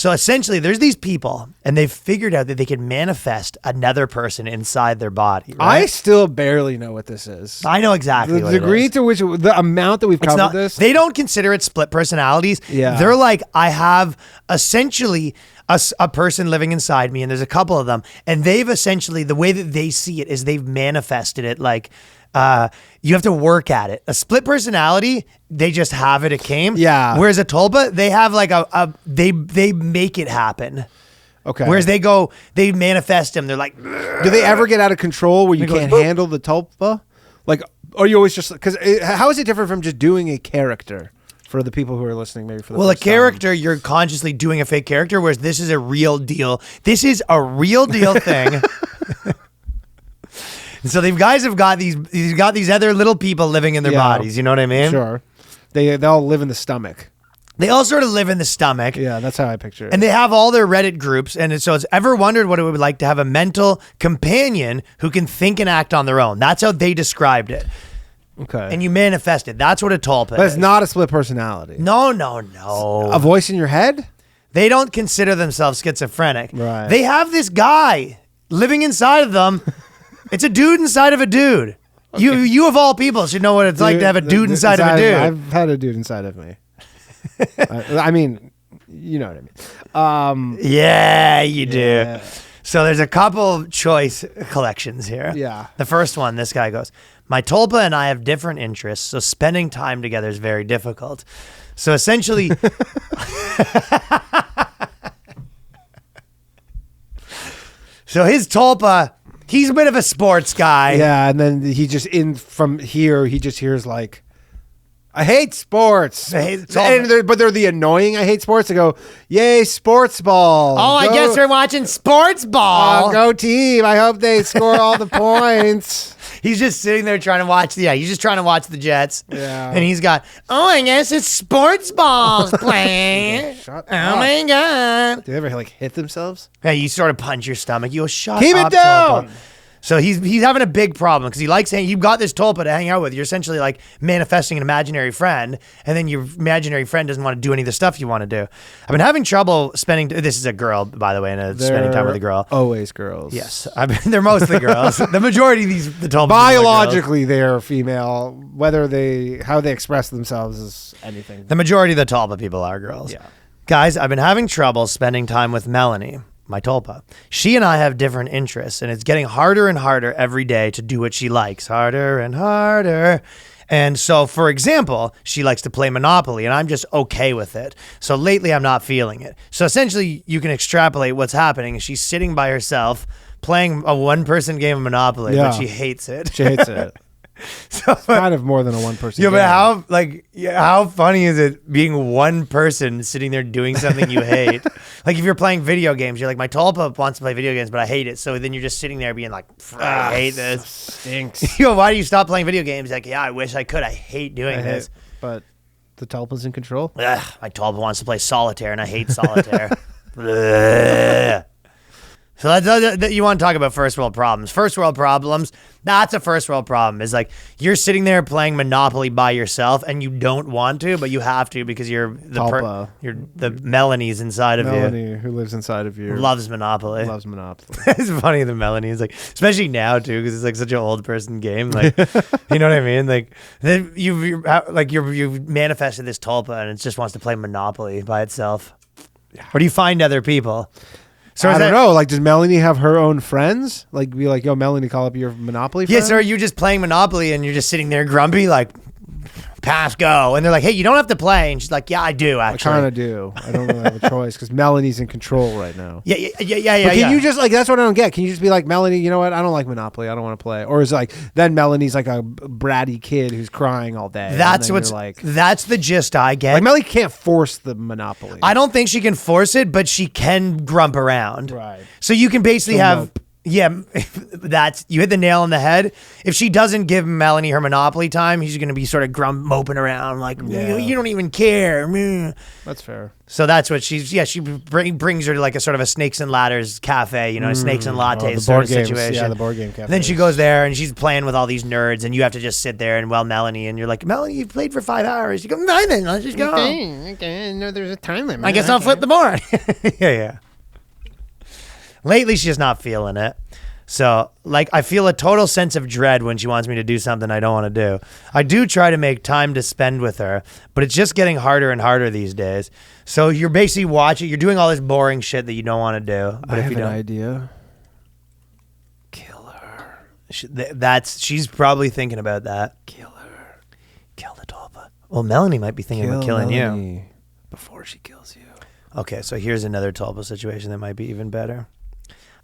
So essentially, there's these people, and they've figured out that they can manifest another person inside their body. Right? I still barely know what this is. I know exactly The what degree it is. to which, the amount that we've covered this. They don't consider it split personalities. Yeah. They're like, I have essentially a person living inside me, and there's a couple of them, and they've essentially, the way that they see it is they've manifested it like, you have to work at it. A split personality, they just have it came. Yeah. Whereas a Tulpa, they have like they make it happen. Okay. Whereas they manifest them. They're like, do they ever get out of control where you can't handle the Tulpa? Like, are you always just, because how is it different from just doing a character for the people who are listening maybe for the first a character, you're consciously doing a fake character, whereas this is a real deal. This is a real deal thing. So these guys have got these other little people living in their bodies. You know what I mean? Sure. They all live in the stomach. They all sort of live in the stomach. Yeah, that's how I picture it. And they have all their Reddit groups. And so it's ever wondered what it would be like to have a mental companion who can think and act on their own. That's how they described it. Okay. And you manifest it. That's what a Tulpa is. But it's not a split personality. No. A voice in your head? They don't consider themselves schizophrenic. Right. They have this guy living inside of them. It's a dude inside of a dude. Okay. You of all people should know what it's like to have a dude inside of a dude. I've had a dude inside of me. I mean, you know what I mean. Yeah, you do. So there's a couple choice collections here. Yeah. The first one, this guy goes, my Tulpa and I have different interests, so spending time together is very difficult. So essentially... So his Tulpa... He's a bit of a sports guy. Yeah, and then he just from here, he just hears like, I hate sports. But they're the annoying I hate sports. They go, yay, sports ball. Oh, I guess we're watching sports ball. Go team. I hope they score all the points. He's just sitting there trying to watch he's just trying to watch the Jets. Yeah. And he's got, I guess it's sports balls playing. Shut oh up. my God. Do they ever like hit themselves? Yeah, you sort of punch your stomach. You go, shut Keep up. Keep it down. Tulpa. So he's having a big problem because he likes saying, you've got this Tulpa to hang out with. You're essentially like manifesting an imaginary friend, and then your imaginary friend doesn't want to do any of the stuff you want to do. I've been having trouble spending, this is a girl, by the way, and spending time with a girl. Always girls. Yes. They're mostly girls. The majority of the Tulpas biologically they're female. Whether how they express themselves is anything. The majority of the Tulpa people are girls. Yeah. Guys, I've been having trouble spending time with Melanie, my Tulpa. She and I have different interests, and it's getting harder and harder every day to do what she likes. Harder and harder. And so, for example, she likes to play Monopoly, and I'm just okay with it. So lately, I'm not feeling it. So essentially, you can extrapolate what's happening. She's sitting by herself playing a one-person game of Monopoly, but she hates it. She hates it. So it's kind of more than a one-person game. But how funny is it being one person sitting there doing something you hate? Like if you're playing video games, you're like, my Tulpa wants to play video games, but I hate it. So then you're just sitting there being like, I hate this. Stinks. You go, why do you stop playing video games? Like, yeah, I wish I could. I hate doing this. But the Tulpa's in control. Ugh, my Tulpa wants to play solitaire, and I hate solitaire. So you want to talk about first world problems. First world problems, that's a first world problem. It's like you're sitting there playing Monopoly by yourself and you don't want to, but you have to because you're the Melanie's inside of you. Melanie, who lives inside of you. Loves Monopoly. Loves Monopoly. It's funny, the Melanie is like, especially now too, because it's like such an old person game. Like, you know what I mean? Like, then you've manifested this Tulpa and it just wants to play Monopoly by itself. Yeah. Or do you find other people? So I don't know. Like, does Melanie have her own friends? Like, be like, yo, Melanie, call up your Monopoly friend? Yeah, so are you just playing Monopoly and you're just sitting there grumpy, like, pass, go? And they're like, hey, you don't have to play. And she's like, yeah, I do, actually. I kind of do. I don't really have a choice because Melanie's in control right now. Yeah. But can you just, like, that's what I don't get. Can you just be like, Melanie, you know what? I don't like Monopoly. I don't want to play. Or is it like, then Melanie's like a bratty kid who's crying all day. That's the gist I get. Like, Melanie can't force the Monopoly. I don't think she can force it, but she can grump around. Right. So you can basically have Yeah, that's you hit the nail on the head. If she doesn't give Melanie her Monopoly time, he's going to be sort of moping around like, you don't even care. That's fair. So that's what she brings her to like a sort of a snakes and ladders cafe, snakes and lattes sort of situation. Yeah, the board game cafe. And then she goes there and she's playing with all these nerds, and you have to just sit there and Melanie, and you're like, Melanie, you've played for 5 hours. You go, fine then, let's just go. Okay. No, there's a time limit. I guess I'll flip the board. Yeah. Lately, she's not feeling it. So, like, I feel a total sense of dread when she wants me to do something I don't want to do. I do try to make time to spend with her, but it's just getting harder and harder these days. So you're basically watching, you're doing all this boring shit that you don't want to do. But I if have you an don't, idea. Kill her. she's probably thinking about that. Kill her. Kill the Tulpa. Well, Melanie might be thinking about killing you before she kills you. Okay, so here's another Tulpa situation that might be even better.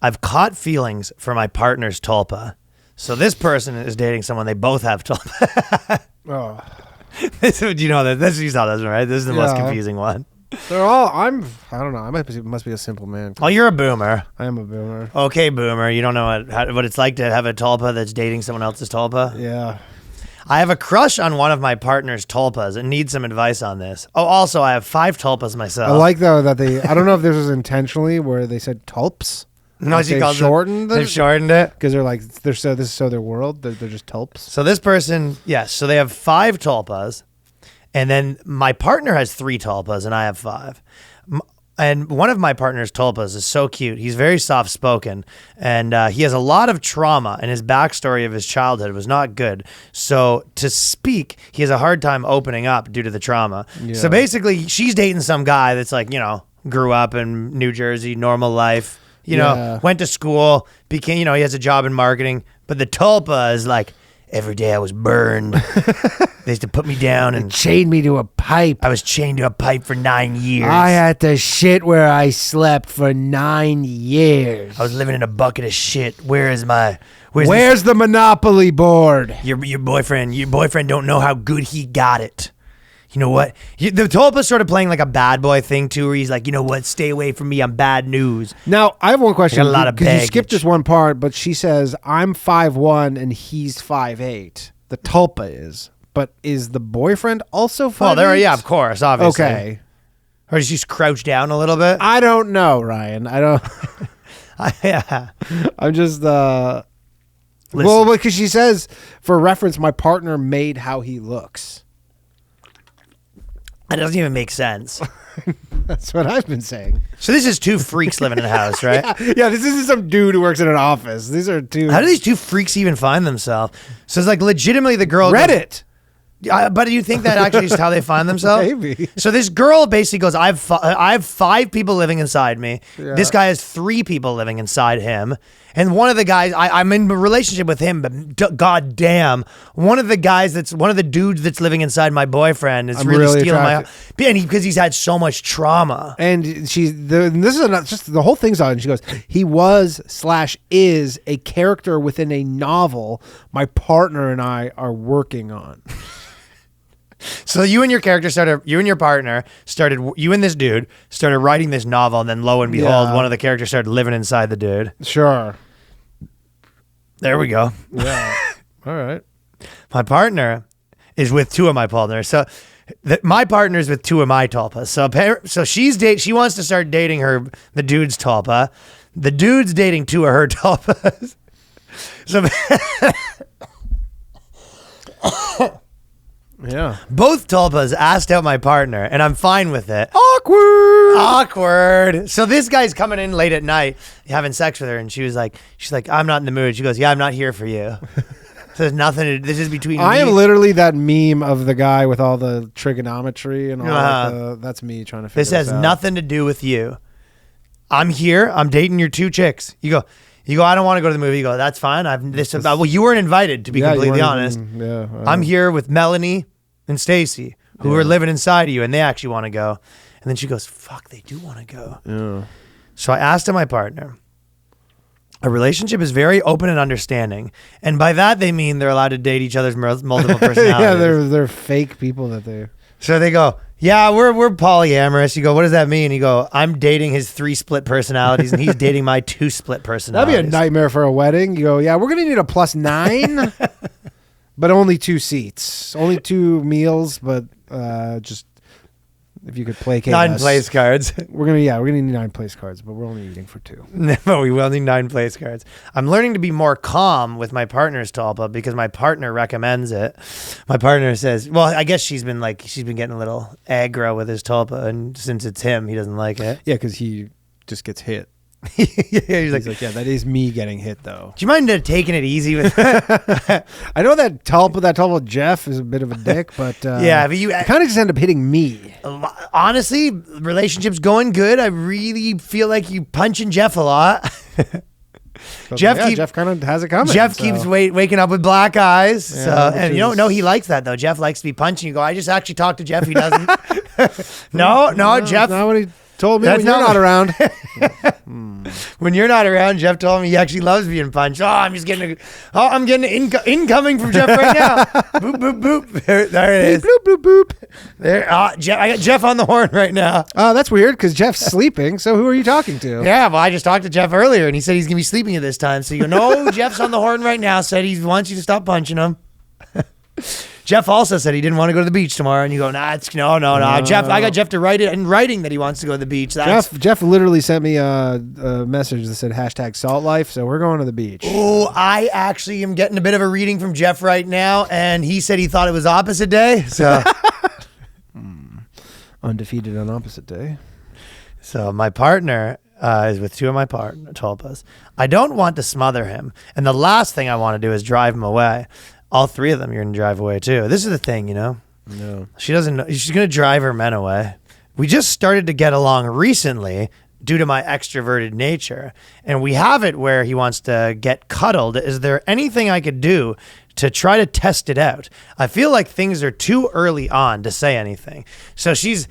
I've caught feelings for my partner's Tulpa. So this person is dating someone, they both have Tulpa. Oh. You know that you saw this one, right? This is the most confusing one. They're all. I don't know. I must be a simple man. Oh, you're a boomer. I am a boomer. Okay, boomer. You don't know what it's like to have a Tulpa that's dating someone else's Tulpa. Yeah. I have a crush on one of my partner's Tulpas and need some advice on this. Oh, also, I have 5 Tulpas myself. I like though that I don't know if this was intentionally where they said Tulps. No, like she calls shortened. They've shortened it because they're like this is their world. They're just Tulps. So this person, yes. So they have 5 Tulpas, and then my partner has 3 Tulpas, and I have 5. And one of my partner's Tulpas is so cute. He's very soft spoken, and he has a lot of trauma, and his backstory of his childhood was not good. So to speak, he has a hard time opening up due to the trauma. Yeah. So basically, she's dating some guy that's like, grew up in New Jersey, normal life. Went to school, became, he has a job in marketing, but the Tulpa is like, every day I was burned. They used to put me down and chained me to a pipe. I was chained to a pipe for 9 years. I had to shit where I slept for 9 years. I was living in a bucket of shit. Where's the Monopoly board? Your boyfriend don't know how good he got it. You know what? The Tulpa's sort of playing like a bad boy thing too, where he's like, you know what? Stay away from me. I'm bad news. Now, I have one question. I got a lot of baggage. You skipped this one part, but she says, I'm 5'1" and he's 5'8". The Tulpa is. But is the boyfriend also 5'8"? Well, yeah, of course, obviously. Okay. Or does she crouch down a little bit? I don't know, Ryan. I don't. Yeah. I'm just. Well, because she says, for reference, my partner made how he looks. That doesn't even make sense. That's what I've been saying. So this is 2 freaks living in a house, right? Yeah, this isn't some dude who works in an office. These are 2. How do these 2 freaks even find themselves? So it's like legitimately the girl. Reddit. But do you think that actually is how they find themselves? Maybe. So this girl basically goes, I have 5 people living inside me. Yeah. This guy has 3 people living inside him. And one of the guys, I'm in a relationship with him, but god damn, one of the dudes that's living inside my boyfriend is really stealing attractive. Because he's had so much trauma. And this is not just the whole thing's on. She goes, he was/is a character within a novel my partner and I are working on. So you and your partner you and this dude started writing this novel, and then lo and behold, one of the characters started living inside the dude. Sure. There we go. Yeah. All right. My partner is with 2 of my partners. So my partner's with 2 of my Tulpas. So she wants to start dating the dude's Tulpa. The dude's dating 2 of her Tulpas. So yeah. Both Tulpas asked out my partner, and I'm fine with it. Awkward. So this guy's coming in late at night, having sex with her, and she's like, I'm not in the mood. She goes, yeah, I'm not here for you. So there's nothing. This is between. I am literally that meme of the guy with all the trigonometry and all. That's me trying to figure this out. This has nothing to do with you. I'm here. I'm dating your 2 chicks. You go. I don't want to go to the movie. You go. That's fine. Well, you weren't invited, to be completely honest. I'm here with Melanie and Stacy, who are living inside of you, and they actually want to go. And then she goes, "Fuck, they do want to go." Yeah. So I asked my partner. A relationship is very open and understanding, and by that they mean they're allowed to date each other's multiple personalities. Yeah, they're fake people that they. So they go, Yeah, we're polyamorous. You go, what does that mean? You go, I'm dating his 3 split personalities and he's dating my 2 split personalities. That'd be a nightmare for a wedding. You go, yeah, we're going to need a +9, but only 2 seats. Only 2 meals, but just if you could placate 9 us. place cards. We're gonna need 9 place cards, but we're only eating for 2. But we will need 9 place cards. I'm learning to be more calm with my partner's Tulpa because my partner recommends it. My partner says, well, I guess she's been getting a little aggro with his Tulpa, and since it's him, he doesn't like it. Yeah, because he just gets hit. He's like, yeah, that is me getting hit though. do you mind taking it easy with I know that Tulpa Jeff is a bit of a dick, but yeah, but you kind of just end up hitting me. Honestly, relationship's going good. I really feel like you punching Jeff a lot. Jeff kind of has it coming. Jeff keeps waking up with black eyes. Yeah, and you don't know he likes that though. Jeff likes to be punching. You go, I just actually talked to Jeff. He doesn't. no, Jeff. That's not what he told me when you're not around. When you're not around, Jeff told me he actually loves being punched. I'm getting incoming from Jeff right now. Boop, boop, boop. There it is. Boop, boop, boop. There, I got Jeff on the horn right now. That's weird because Jeff's sleeping. So who are you talking to? Yeah, well, I just talked to Jeff earlier, and he said he's going to be sleeping at this time. So you go, no, Jeff's on the horn right now, said he wants you to stop punching him. Jeff also said he didn't want to go to the beach tomorrow, and you go, no. Jeff, I got Jeff to write it in writing that he wants to go to the beach. Jeff literally sent me a message that said #SaltLife, so we're going to the beach. Oh, I actually am getting a bit of a reading from Jeff right now, and he said he thought it was opposite day. So undefeated on opposite day. So my partner is with 2 of my Tulpas. I don't want to smother him, and the last thing I want to do is drive him away. All 3 of them you're going to drive away too. This is the thing, No. She doesn't know. She's going to drive her men away. We just started to get along recently due to my extroverted nature. And we have it where he wants to get cuddled. Is there anything I could do to try to test it out? I feel like things are too early on to say anything. So she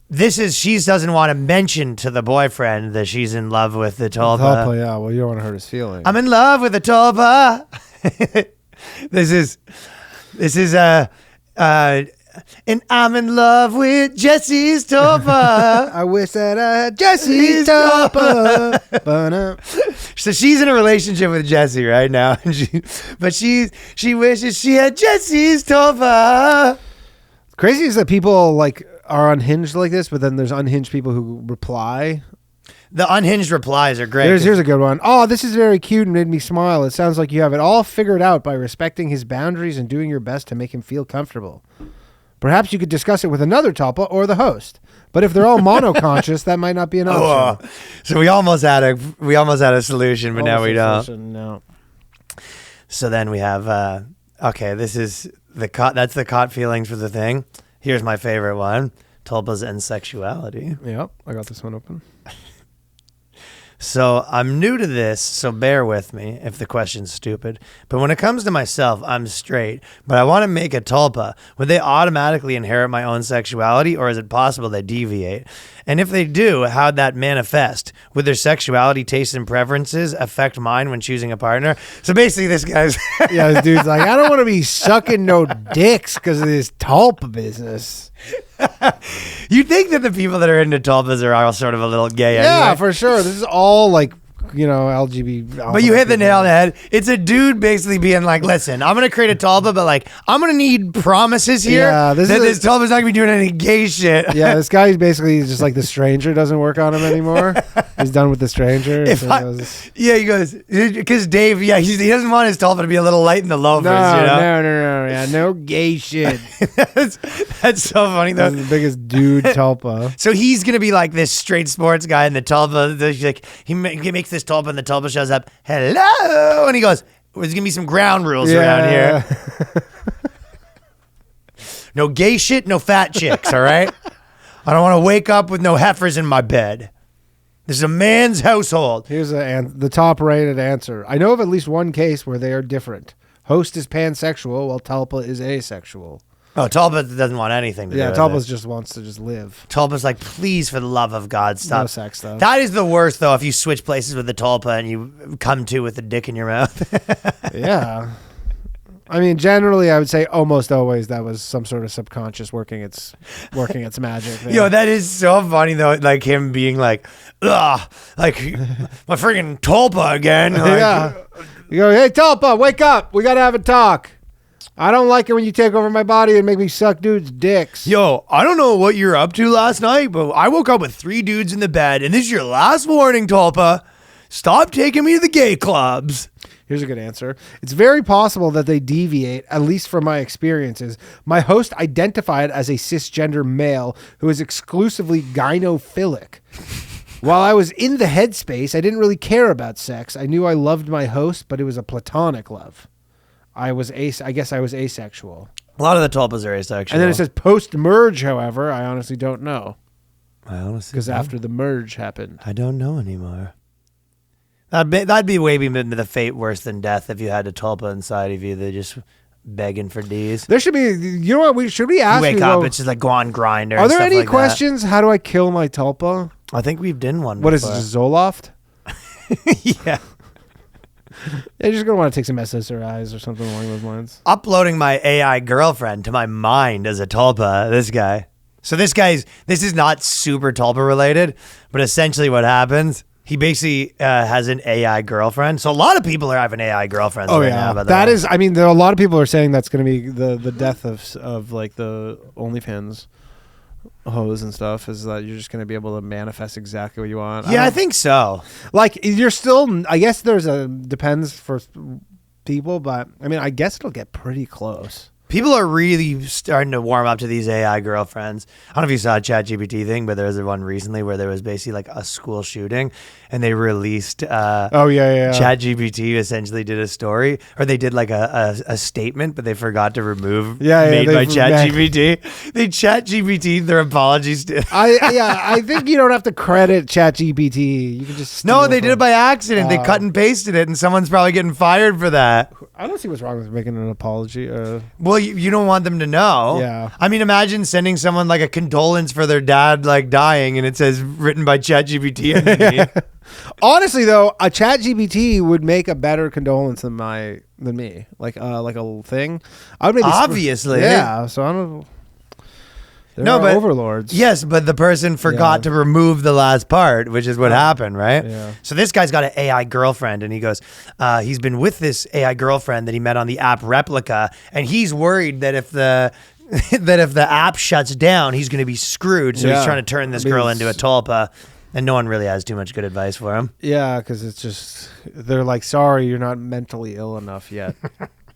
doesn't want to mention to the boyfriend that she's in love with the Tulpa. Tulpa, yeah. Well, you don't want to hurt his feelings. I'm in love with the Tulpa. This is and I'm in love with Jesse's Tulpa. I wish that I had Jesse's Tulpa. So she's in a relationship with Jesse right now, but she wishes she had Jesse's Tulpa. Crazy is that people are unhinged like this, but then there's unhinged people who reply. The unhinged replies are great. Here's a good one. Oh, this is very cute and made me smile. It sounds like you have it all figured out by respecting his boundaries and doing your best to make him feel comfortable. Perhaps you could discuss it with another Tulpa or the host. But if they're all monoconscious, that might not be an option. So we almost had a solution, but now we don't. No. So then we have this is the caught. That's the caught feelings for the thing. Here's my favorite one: Tulpas and sexuality. Yep, I got this one open. So I'm new to this, so bear with me if the question's stupid. But when it comes to myself, I'm straight. But I want to make a Tulpa. Would they automatically inherit my own sexuality, or is it possible they deviate? And if they do, how'd that manifest? Would their sexuality, tastes, and preferences affect mine when choosing a partner? So basically this guy's... Yeah, this dude's like, I don't want to be sucking no dicks because of this Tulpa business. You think that the people that are into Tulpas are all sort of a little gay anyway? Yeah, for sure. This is all LGBT. But you hit the nail on the head. It's a dude basically being like, listen, I'm going to create a Tulpa, but I'm going to need promises here that this Tulpa's not going to be doing any gay shit. Yeah, this guy basically just like the stranger doesn't work on him anymore. He's done with the stranger. He goes, because Dave, he doesn't want his Tulpa to be a little light in the loafers, No. Yeah, no gay shit. That's so funny, though. He's the biggest dude Tulpa. So he's going to be like this straight sports guy in the Tulpa. He makes this Tulpa, and the Tulpa shows up. Hello, and he goes, "There's gonna be some ground rules around here. No gay shit, no fat chicks. All right. I don't want to wake up with no heifers in my bed. This is a man's household." Here's the top-rated answer. I know of at least one case where they are different. Host is pansexual, while Tulpa is asexual. Oh, Tulpa doesn't want anything to do with Tulpa it. just wants to just live. Tulpa's like, please, for the love of God, stop. No sex, though. That is the worst, though, if you switch places with the Tulpa and you come to with a dick in your mouth. Yeah. I mean, generally, I would say almost always that was some sort of subconscious working its magic. There. Yo, that is so funny though. Like him being like, ugh, like my freaking Tulpa again. Like, Yeah. You go, hey, Tulpa, wake up. We got to have a talk. I don't like it when you take over my body and make me suck dudes' dicks. Yo, I don't know what you're up to last night, but I woke up with 3 dudes in the bed, and this is your last warning, Tulpa. Stop taking me to the gay clubs. Here's a good answer. It's very possible that they deviate, at least from my experiences. My host identified as a cisgender male who is exclusively gynophilic. While I was in the headspace, I didn't really care about sex. I knew I loved my host, but it was a platonic love. I guess I was asexual. A lot of the Tulpas are asexual. And then it says post-merge, however. I honestly don't know. I honestly Because after the merge happened. I don't know anymore. That'd be way the fate worse than death if you had a Tulpa inside of you. They're just begging for D's. There should be, you know what, should we ask you wake up, it's just like go on Grinder. Are there any like questions? How do I kill my Tulpa? I think we've done one. What before. is this, Zoloft? Yeah. They're just going to want to take some SSRIs or something along those lines. Uploading my AI girlfriend to my mind as a Tulpa, this guy. So this is not super Tulpa related, but essentially what happens, he basically has an AI girlfriend. So a lot of people are having AI girlfriends right now. By the that way. is, I mean, there are a lot of people are saying that's going to be the death of like the OnlyFans hoes and stuff, is that you're just going to be able to manifest exactly what you want. Yeah, I think so. Like you're still, I guess depends for people, but I mean, I guess it'll get pretty close. People are really starting to warm up to these AI girlfriends. I don't know if you saw a ChatGPT thing, but there was one recently where there was basically like a school shooting, and they released. ChatGPT essentially did a story, or they did like a statement, but they forgot to remove made by ChatGPT. They ChatGPT their apologies. I think you don't have to credit ChatGPT. You can just they did it by accident. They cut and pasted it, and someone's probably getting fired for that. I don't see what's wrong with making an apology. Well, you don't want them to know. Yeah. I mean, imagine sending someone like a condolence for their dad like dying, and it says written by ChatGPT underneath. Honestly, though, a ChatGPT would make a better condolence than me. Like a thing. I would maybe obviously. Yeah. So I don't. But overlords. Yes, but the person forgot to remove the last part, which is what happened, right? Yeah. So this guy's got an AI girlfriend, and he goes, he's been with this AI girlfriend that he met on the app Replica, and he's worried that if the app shuts down, he's going to be screwed. So he's trying to turn this girl into a Tulpa, and no one really has too much good advice for him. Yeah, because it's just they're like, sorry, you're not mentally ill enough yet.